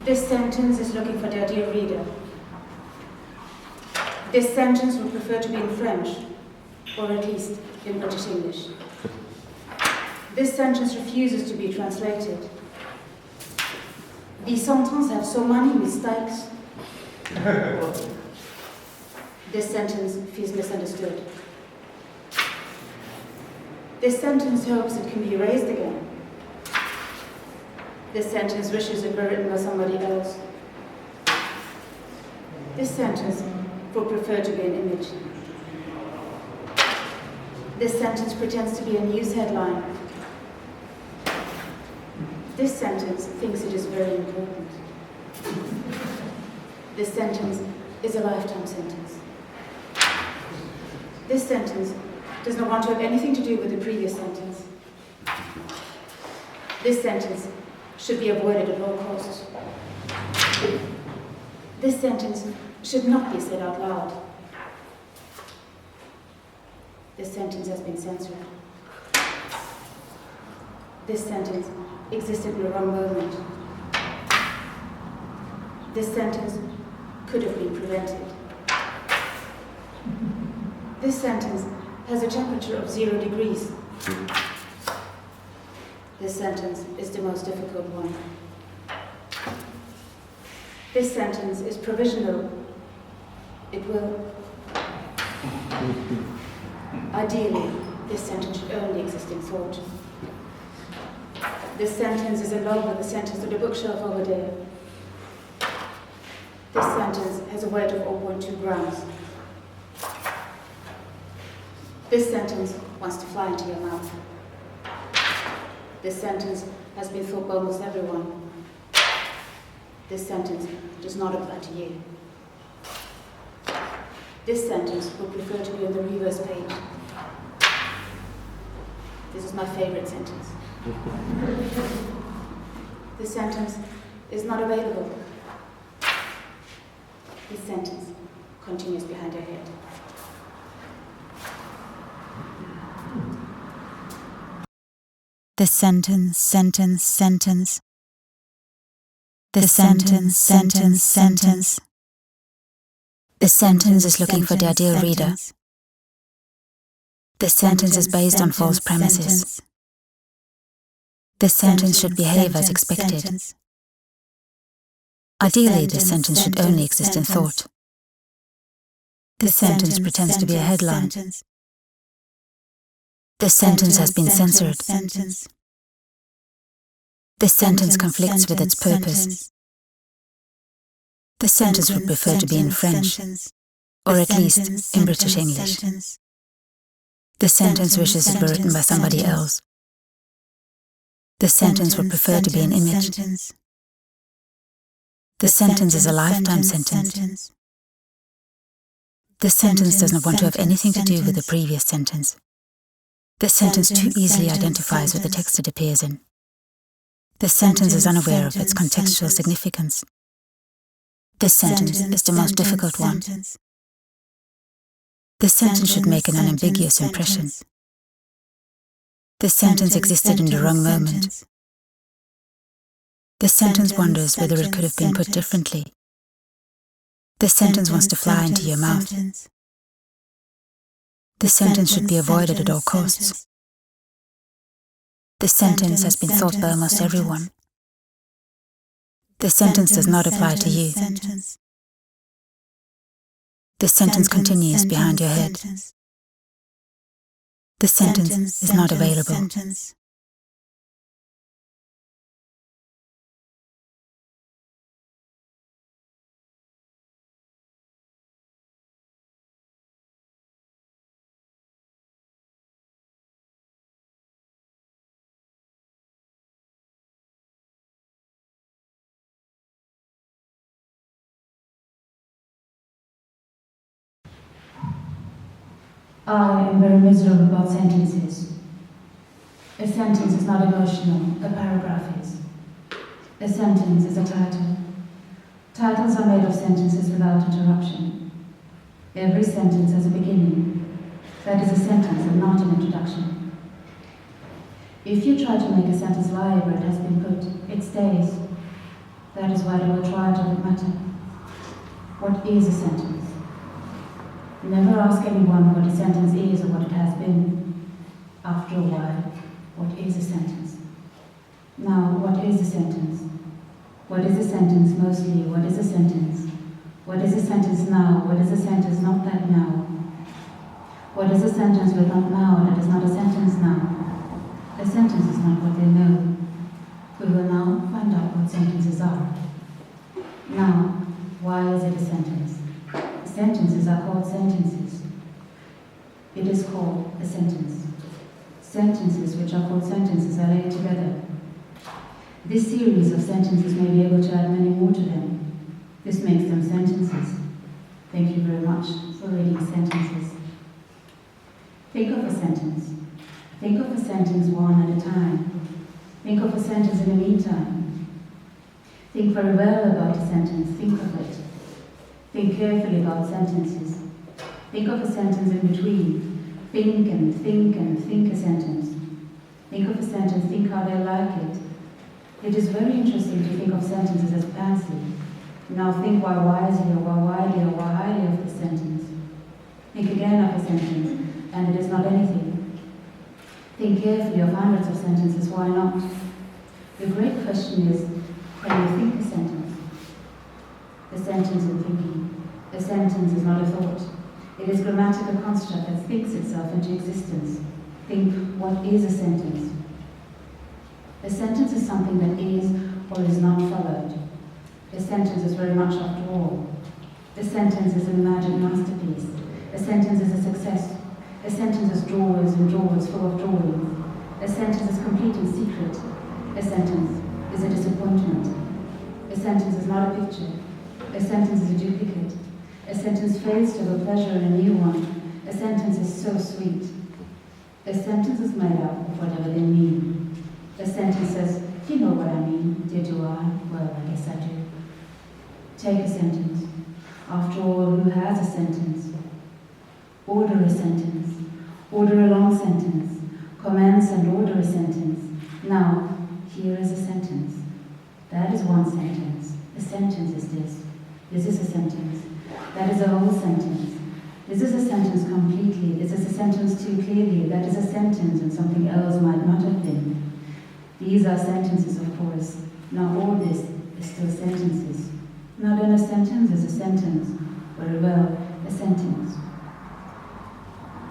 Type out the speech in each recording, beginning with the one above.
This sentence is looking for their dear reader. This sentence would prefer to be in French, or at least in British English. This sentence refuses to be translated. These sentences have so many mistakes. This sentence feels misunderstood. This sentence hopes it can be erased again. This sentence wishes it were written by somebody else. This sentence would prefer to be an image. This sentence pretends to be a news headline. This sentence thinks it is very important. This sentence is a lifetime sentence. This sentence does not want to have anything to do with the previous sentence. This sentence should be avoided at all costs. This sentence should not be said out loud. This sentence has been censored. This sentence existed in the wrong moment. This sentence could have been prevented. This sentence has a temperature of 0 degrees. This sentence is the most difficult one. This sentence is provisional. It will. Ideally, this sentence should only exist in thought. This sentence is in love with the sentence on the bookshelf over there. This sentence has a weight of 0.2 grams. This sentence wants to fly into your mouth. This sentence has been thought by almost everyone. This sentence does not apply to you. This sentence would prefer to be on the reverse page. This is my favorite sentence. This sentence is not available. This sentence continues behind your head. This sentence, sentence, sentence. This sentence, sentence, sentence. This sentence is looking for the ideal reader. This sentence is based on false premises. This sentence should behave as expected. Ideally, this sentence should only exist in thought. This sentence pretends to be a headline. This sentence has been censored. This sentence conflicts with its purpose. This sentence would prefer to be in French, or at least in British English. This sentence wishes it were written by somebody else. This sentence would prefer to be an image. This sentence is a lifetime sentence. This sentence does not want to have anything to do with the previous sentence. This sentence too easily identifies with the text it appears in. This sentence is unaware of its contextual significance. This sentence is the most difficult one. This sentence should make an unambiguous impression. This sentence existed in the wrong moment. This sentence wonders whether it could have been put differently. This sentence wants to fly into your mouth. This sentence should be avoided at all costs. This sentence has been thought by almost everyone. This sentence does not apply to you. This sentence continues behind your head. This sentence is not available. I am very miserable about sentences. A sentence is not emotional, a paragraph is. A sentence is a title. Titles are made of sentences without interruption. Every sentence has a beginning. That is a sentence and not an introduction. If you try to make a sentence lie where it has been put, it stays. That is why they will try to matter. What is a sentence? Never ask anyone what a sentence is or what it has been. After a while, what is a sentence? Now, what is a sentence? What is a sentence mostly? What is a sentence? What is a sentence now? What is a sentence not that now? What is a sentence with not now that is not a sentence now? A sentence is not what they know. We will now find out what sentences are. Now, why is it a sentence? Sentences are called sentences. It is called a sentence. Sentences which are called sentences are laid together. This series of sentences may be able to add many more to them. This makes them sentences. Thank you very much for reading sentences. Think of a sentence. Think of a sentence one at a time. Think of a sentence in the meantime. Think very well about a sentence. Think of it. Think carefully about sentences. Think of a sentence in between. Think and think and think a sentence. Think of a sentence, think how they like it. It is very interesting to think of sentences as fancy. Now think why wisely or why widely or why highly of the sentence. Think again of a sentence, and it is not anything. Think carefully of hundreds of sentences, why not? The great question is, can you think a sentence? A sentence in thinking. A sentence is not a thought. It is a grammatical construct that thinks itself into existence. Think, what is a sentence? A sentence is something that is or is not followed. A sentence is very much after all. A sentence is an imagined masterpiece. A sentence is a success. A sentence is drawers and drawers full of drawings. A sentence is complete and secret. A sentence is a disappointment. A sentence is not a picture. A sentence is a duplicate. A sentence fails to have a pleasure in a new one. A sentence is so sweet. A sentence is made up of whatever they mean. A sentence says, do you know what I mean? Do I? Well, I guess I do. Take a sentence. After all, who has a sentence? Order a sentence. Order a long sentence. Commence and order a sentence. Now, here is a sentence. That is one sentence. A sentence is this. This is a sentence. That is a whole sentence. This is a sentence completely. This is a sentence too clearly. That is a sentence and something else might not have been. These are sentences, of course. Now all this is still sentences. Now then a sentence is a sentence. Very well, a sentence.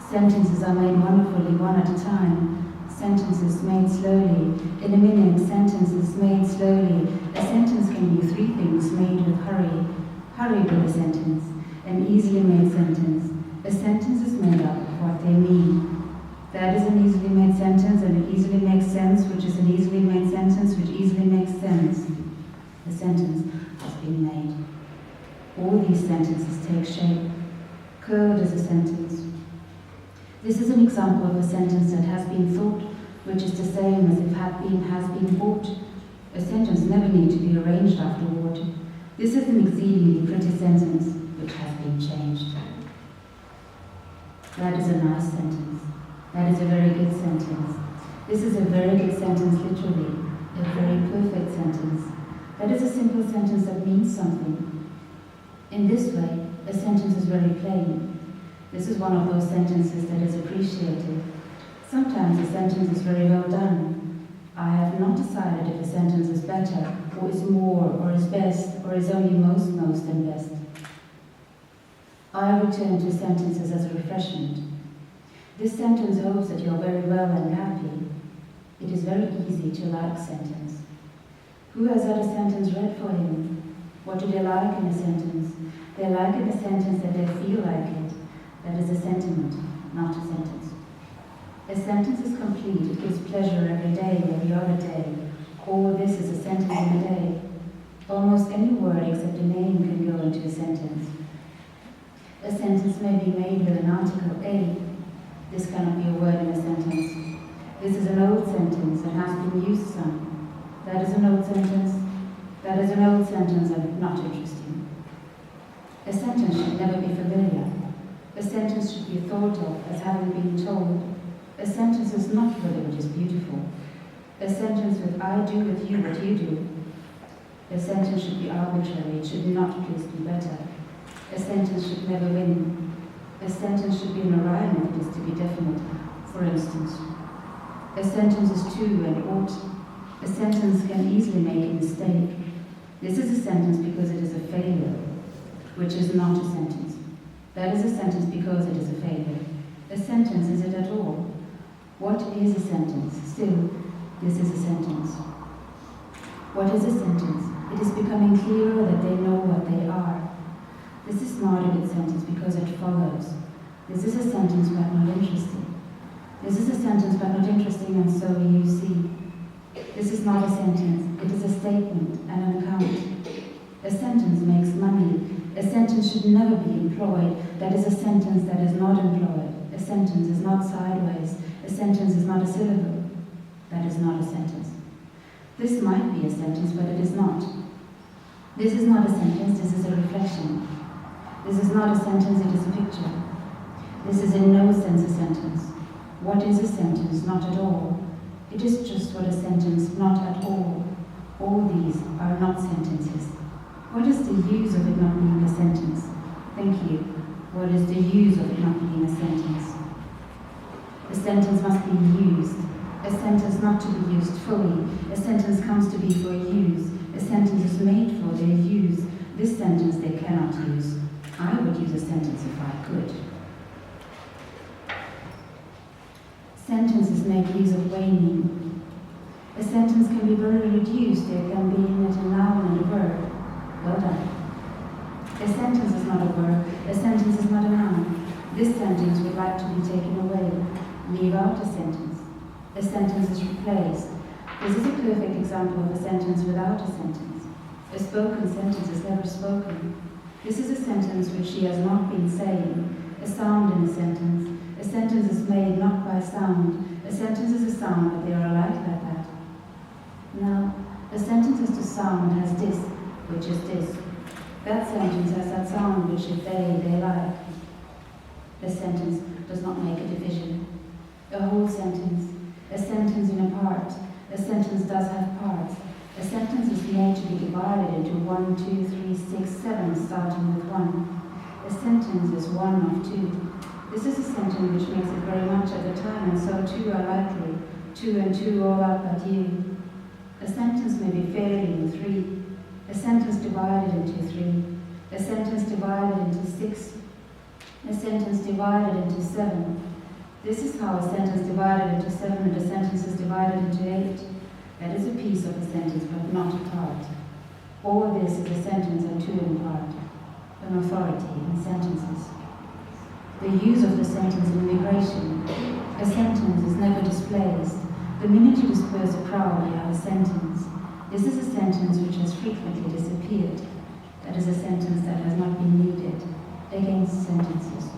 Sentences are made wonderfully, one at a time. Sentences made slowly. In a minute, sentences made slowly. A sentence can be three things made with hurry. Hurry with a sentence. An easily made sentence. A sentence is made up of what they mean. That is an easily made sentence, and it easily makes sense, which is an easily made sentence, which easily makes sense. The sentence has been made. All these sentences take shape. Code is a sentence. This is an example of a sentence that has been thought, which is the same as if had been has been bought. A sentence never needs to be arranged afterward. This is an exceedingly pretty sentence, which has been changed. That is a nice sentence. That is a very good sentence. This is a very good sentence literally, a very perfect sentence. That is a simple sentence that means something. In this way, a sentence is very plain. This is one of those sentences that is appreciated. Sometimes a sentence is very well done. I have not decided if a sentence is better, or is more, or is best, or is only most, and best. I return to sentences as a refreshment. This sentence hopes that you are very well and happy. It is very easy to like sentence. Who has had a sentence read for him? What do they like in a sentence? They like in a sentence that they feel like it. That is a sentiment, not a sentence. A sentence is complete. It gives pleasure every day, every other day. All this is a sentence in a day. Almost any word except a name can go into a sentence. A sentence may be made with an article A. This cannot be a word in a sentence. This is an old sentence and has been used some. That is an old sentence. That is an old sentence and not interesting. A sentence should never be familiar. A sentence should be thought of as having been told. A sentence is not whether it is beautiful. A sentence with I do with you what you do. A sentence should be arbitrary, it should not please do better. A sentence should never win. A sentence should be in a rhyme if it is to be definite. For instance, a sentence is to and ought. A sentence can easily make a mistake. This is a sentence because it is a failure, which is not a sentence. That is a sentence because it is a failure. A sentence, is it at all? What is a sentence? Still, this is a sentence. What is a sentence? It is becoming clearer that they know what they are. This is not a good sentence because it follows. This is a sentence but not interesting. This is a sentence but not interesting, and so you see. This is not a sentence, it is a statement and an account. A sentence makes money. A sentence should never be employed. That is a sentence that is not employed. A sentence is not sideways. A sentence is not a syllable. That is not a sentence. This might be a sentence, but it is not. This is not a sentence, this is a reflection. This is not a sentence, it is a picture. This is in no sense a sentence. What is a sentence? Not at all. It is just what a sentence, not at all. All these are not sentences. What is the use of it not being a sentence? Thank you. What is the use of it not being a sentence? A sentence must be used. A sentence not to be used fully. A sentence comes to be for use. A sentence is made for their use. This sentence they cannot use. I would use a sentence if I could. Sentences make use of waning. A sentence can be very reduced. There can be in it a noun and a verb. Well done. A sentence is not a verb. A sentence is not a noun. This sentence would like to be taken away. Leave out a sentence. A sentence is replaced. This is a perfect example of a sentence without a sentence. A spoken sentence is never spoken. This is a sentence which she has not been saying. A sound in a sentence. A sentence is made not by sound. A sentence is a sound, but they are alike like that. Now, a sentence has to sound has this, which is this. That sentence has that sound, which if they like. A sentence does not make a division. A whole sentence. A sentence in a part. A sentence does have parts. A sentence is made to be divided into 1, 2, 3, 6, 7, starting with 1. A sentence is one of two. This is a sentence which makes it very much at the time, and so two are likely. 2 and 2 all up at you. A sentence may be fairly in 3. A sentence divided into 3. A sentence divided into 6. A sentence divided into 7. This is how a sentence divided into 7 and a sentence is divided into 8. That is a piece of a sentence, but not a part. All this is a sentence and two in part. An authority in sentences. The use of the sentence in immigration. A sentence is never displaced. The minute you disperse a crowd, you have a sentence. This is a sentence which has frequently disappeared. That is a sentence that has not been needed. Against sentences.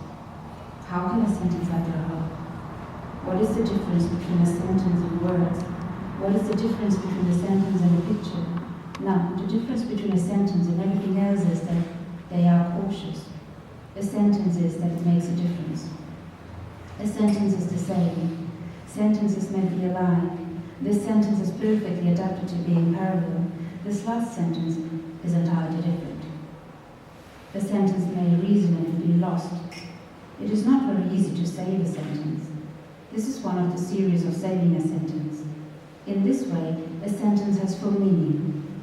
How can a sentence have a hope? What is the difference between a sentence and words? What is the difference between a sentence and a picture? Now, the difference between a sentence and everything else is that they are cautious. A sentence is that it makes a difference. A sentence is the same. Sentences may be alike. This sentence is perfectly adapted to being parallel. This last sentence is entirely different. A sentence may reasonably be lost. It is not very easy to save a sentence. This is one of the series of saving a sentence. In this way, a sentence has full meaning.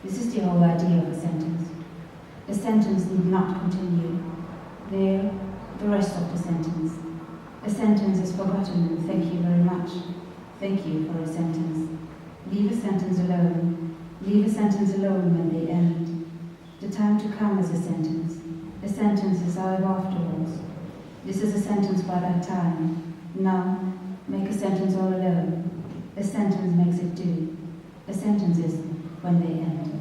This is the whole idea of a sentence. A sentence need not continue. There, the rest of the sentence. A sentence is forgotten. Thank you very much. Thank you for a sentence. Leave a sentence alone. Leave a sentence alone when they end. The time to come is a sentence. A sentence is alive afterwards. This is a sentence by that time. Now, make a sentence all alone. A sentence makes it do. A sentence is when they end.